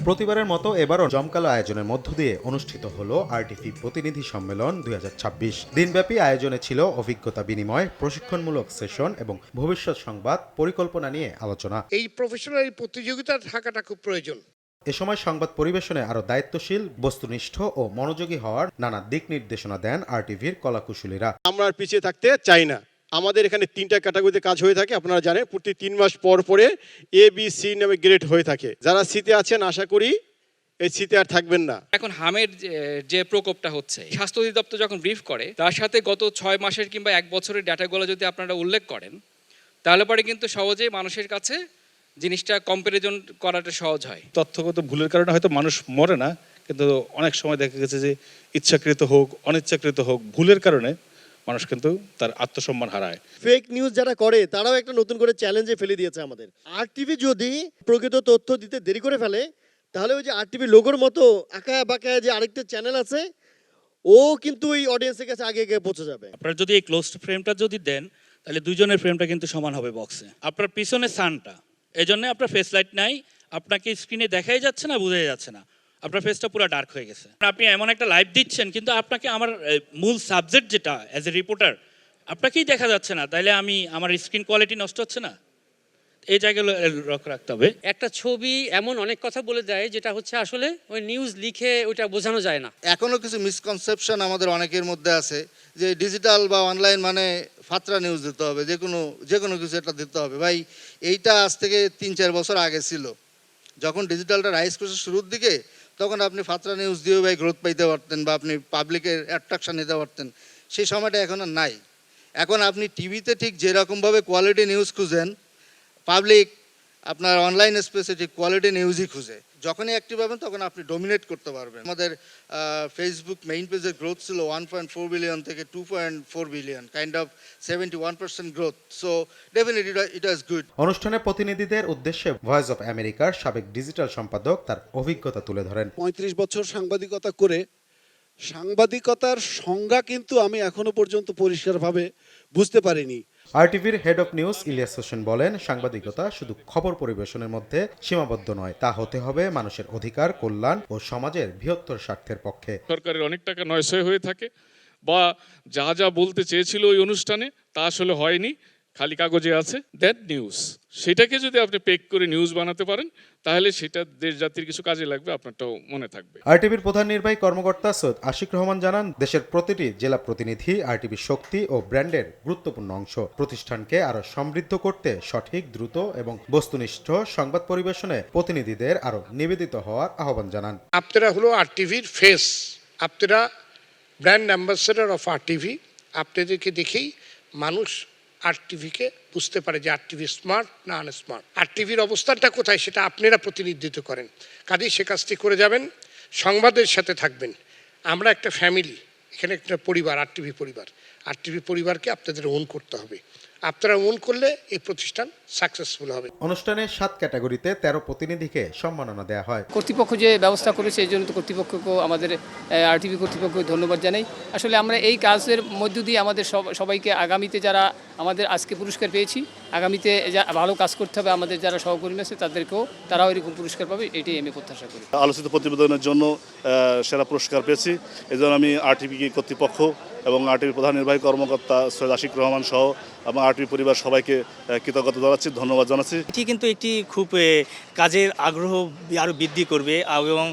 প্রতিবারের মতো এবারও জমকালো আয়োজনের মধ্য দিয়ে অনুষ্ঠিত হলো আরটিভি প্রতিনিধি সম্মেলন ২০২৬। দিনব্যাপী আয়োজনে ছিল অভিজ্ঞতা বিনিময়, প্রশিক্ষণমূলক সেশন এবং ভবিষ্যৎ সংবাদ পরিকল্পনা নিয়ে আলোচনা। এই প্রফেশনাল প্রতিযোগিতা থাকাটা খুব প্রয়োজন। এ সময় সংবাদ পরিবেশনে আরও দায়িত্বশীল, বস্তুনিষ্ঠ ও মনোযোগী হওয়ার নানা দিক নির্দেশনা দেন আরটিভির কলাকুশলীরা। আমরা পিছিয়ে থাকতে চাই না। আমাদের এখানে 3টা ক্যাটাগরিতে কাজ হয়ে থাকে, আপনারা জানেন। প্রতি 3 মাস পর পরে ABC নামে গ্রেড হয়ে থাকে। যারা সিতে আছেন আশা করি এই সিতে আর থাকবেন না। এখন হামের যে প্রকোপটা হচ্ছে, স্বাস্থ্য অধিদপ্তর যখন ব্রিফ করে তার সাথে গত 6 মাসের কিংবা 1 বছরের ডাটাগুলো যদি আপনারা উল্লেখ করেন, তাহলে পরে কিন্তু সহজেই মানুষের কাছে জিনিসটা কম্পারিজন করাটা সহজ হয়। তথ্যগত ভুলের কারণে হয়তো মানুষ মরে না, কিন্তু অনেক সময় দেখা গেছে যে ইচ্ছাকৃত হোক অনিচ্ছাকৃত হোক, ভুলের কারণে মানুষ কিন্তু তার আত্মসম্মান হারায়। ফেক নিউজ যারা করে তারাও একটা নতুন করে চ্যালেঞ্জে ফেলে দিয়েছে আমাদের। আরটিভি যদি প্রকৃত তথ্য দিতে দেরি করে ফেলে, তাহলে ওই যে আরটিভি লোগোর মতো আঁকা বাঁকা যে আরেকটা চ্যানেল আছে, ও কিন্তু এই অডিয়েন্সের কাছে আগে গিয়ে পৌঁছে যাবে। আপনারা যদি এই ক্লোজড ফ্রেমটা যদি দেন, তাহলে দুইজনের ফ্রেমটা কিন্তু সমান হবে বক্সে। আপনার পিছনে সানটা, এই জন্য আপনার ফেস লাইট নাই, আপনাকে স্ক্রিনে দেখাই যাচ্ছে না, বোঝাই যাচ্ছে না, আপনার ফেসটা পুরো ডার্ক হয়ে গেছে। আপনি এমন একটা লাইভ দিচ্ছেন, কিন্তু আপনাকে আমার মূল সাবজেক্ট যেটা অ্যাজ এ রিপোর্টার আপনাকেই দেখা যাচ্ছে না, তাইলে আমার স্ক্রিন কোয়ালিটি নষ্ট হচ্ছে না। এই জায়গাগুলো লক্ষ্য রাখতে হবে। একটা ছবি এমন অনেক কথা বলে দেয় যেটা হচ্ছে আসলে ওই নিউজ লিখে ওইটা বোঝানো যায় না। এখনো কিছু মিসকনসেপশন আমাদের অনেকের মধ্যে আছে যে ডিজিটাল বা অনলাইন মানে ফাত্রা নিউজ দিতে হবে, যে কোনো কিছু একটা দিতে হবে। ভাই, এইটা আজ থেকে 3-4 বছর আগে ছিল। যখন ডিজিটালটা রাইজ করছে শুরুর দিকে, তখন আপনি ফাত্রা নিউজ দিয়েও ভাই গ্রোথ পাইতে পারতেন বা আপনি পাবলিকের অ্যাট্রাকশন নিতে পারতেন। সেই সময়টা এখন আর নাই। এখন আপনি টিভিতে ঠিক যেরকমভাবে কোয়ালিটি নিউজ খুঁজেন, পাবলিক আপনার অনলাইন স্পেসে ঠিক কোয়ালিটি নিউজই খুঁজে। যখনই অ্যাক্টিভ হবেন তখন আপনি ডমিনেট করতে পারবেন। আমাদের ফেসবুক মেইন পেজের গ্রোথ ছিল 1.4 বিলিয়ন থেকে 2.4 billion, kind of 71% growth. So definitely it was good. অনুষ্ঠানে প্রতিনিধিদের উদ্দেশ্যে ভয়েস অফ আমেরিকার সাবেক ডিজিটাল সম্পাদক তার অভিজ্ঞতা তুলে ধরেন। 35 বছর সাংবাদিকতা করে সাংবাদিকতার সংজ্ঞা কিন্তু আমি এখনো পর্যন্ত পরিষ্কারভাবে বুঝতে পারিনি। আরটিভির head of news Ilias Hossain বলেন, সাংবাদিকতা শুধু খবর পরিবেশনের মধ্যে সীমাবদ্ধ নয়, তা হতে হবে মানুষের অধিকার, কল্যাণ ও সমাজের বৃহত্তর স্বার্থের পক্ষে। সরকারের অনেক টাকা নয়সয় হয়ে থাকে, বা যা যা বলতে চেয়েছিল ওই অনুষ্ঠানে তা আসলে হয়নি, খালি কাগজে আছে। দ্যাট নিউজ, সেটাকে যদি আপনি পেক করে নিউজ বানাতে পারেন, তাহলে সেটা দেশ জাতির কিছু কাজে লাগবে, আপনারটাও মনে থাকবে। আরটিভির প্রধান নির্বাহী কর্মকর্তা সৈয়দ আশিক রহমান জানান, দেশের প্রতিটি জেলা প্রতিনিধি আরটিভির শক্তি ও ব্র্যান্ডের গুরুত্বপূর্ণ অংশ। প্রতিষ্ঠানকে আরো সমৃদ্ধ করতে সঠিক, দ্রুত এবং বস্তুনিষ্ঠ সংবাদ পরিবেশনে প্রতিনিধিদের আরো নিবেদিত হওয়ার আহ্বান জানান। আপনারা হলো আরটিভির ফেস, আপনারা ব্র্যান্ড অ্যাম্বাসেডর অফ আরটিভি। আপনাদেরকে দেখেই মানুষ আরটিভিকে বুঝতে পারে যে আরটিভি স্মার্ট না আনস্মার্ট। আরটিভির অবস্থানটা কোথায় সেটা আপনারা প্রতিনিধিত্ব করেন। কাজেই সে কাজটি করে যাবেন, সংবাদের সাথে থাকবেন। আমরা একটা ফ্যামিলি, এখানে একটা পরিবার, আরটিভি পরিবারকে আপনাদের ওন করতে হবে। আপনারা ওন করলে এই প্রতিষ্ঠান সাকসেসফুল হবে। অনুষ্ঠানে 7 ক্যাটাগরিতে 13 প্রতিনিধিকে সম্মাননা দেওয়া হয়। কর্তৃপক্ষ যে ব্যবস্থা করেছে এই জন্য তো কর্তৃপক্ষকে আমাদের আরটিভি কর্তৃপক্ষকে ধন্যবাদ জানাই। আসলে আমরা এই কাজের মধ্য দিয়ে আমাদের সবাইকে আগামীতে যারা আমাদের আজকে পুরস্কার পেয়েছি, আগামীতে যা ভালো কাজ করতে হবে, আমাদের যারা সহকর্মী আছে তাদেরকেও তারাও এরকম পুরস্কার পাবে, এটাই আমি প্রত্যাশা করি। আলোচিত প্রতিবেদনের জন্য সেরা পুরস্কার পেয়েছি। এই জন্য আমি আরটিভি কর্তৃপক্ষ এবং আরটিভি প্রধান নির্বাহী কর্মকর্তা সৈয়দ আশিক রহমান সহ এবং আরটিভি পরিবার সবাইকে কৃতজ্ঞতা জানাচ্ছি, ধন্যবাদ জানাচ্ছি। এটি কিন্তু একটি খুব কাজের আগ্রহ আরও বৃদ্ধি করবে, এবং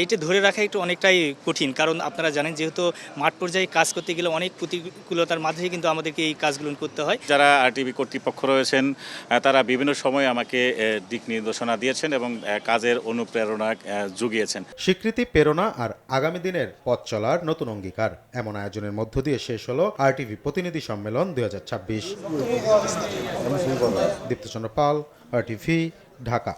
এটি ধরে রাখা একটু অনেকটাই কঠিন, কারণ আপনারা জানেন যেহেতু মাঠ পর্যায়ে কাজ করতে গেলে অনেক প্রতিকূলতার মাঝেই কিন্তু আমাদেরকে এই কাজগুলো করতে হয়। যারা আরটিভি কর্তৃপক্ষ রয়েছেন তারা বিভিন্ন সময় আমাকে দিক নির্দেশনা দিয়েছেন এবং কাজের অনুপ্রেরণা জুগিয়েছেন। স্বীকৃতি, প্রেরণা আর আগামী দিনের পথ চলার নতুন অঙ্গীকার, এমন আয়োজনের মধ্য দিয়ে শেষ হলো আরটিভি প্রতিনিধি সম্মেলন 2026। দীপ্তচন্দ্র পাল, আরটিভি, ঢাকা।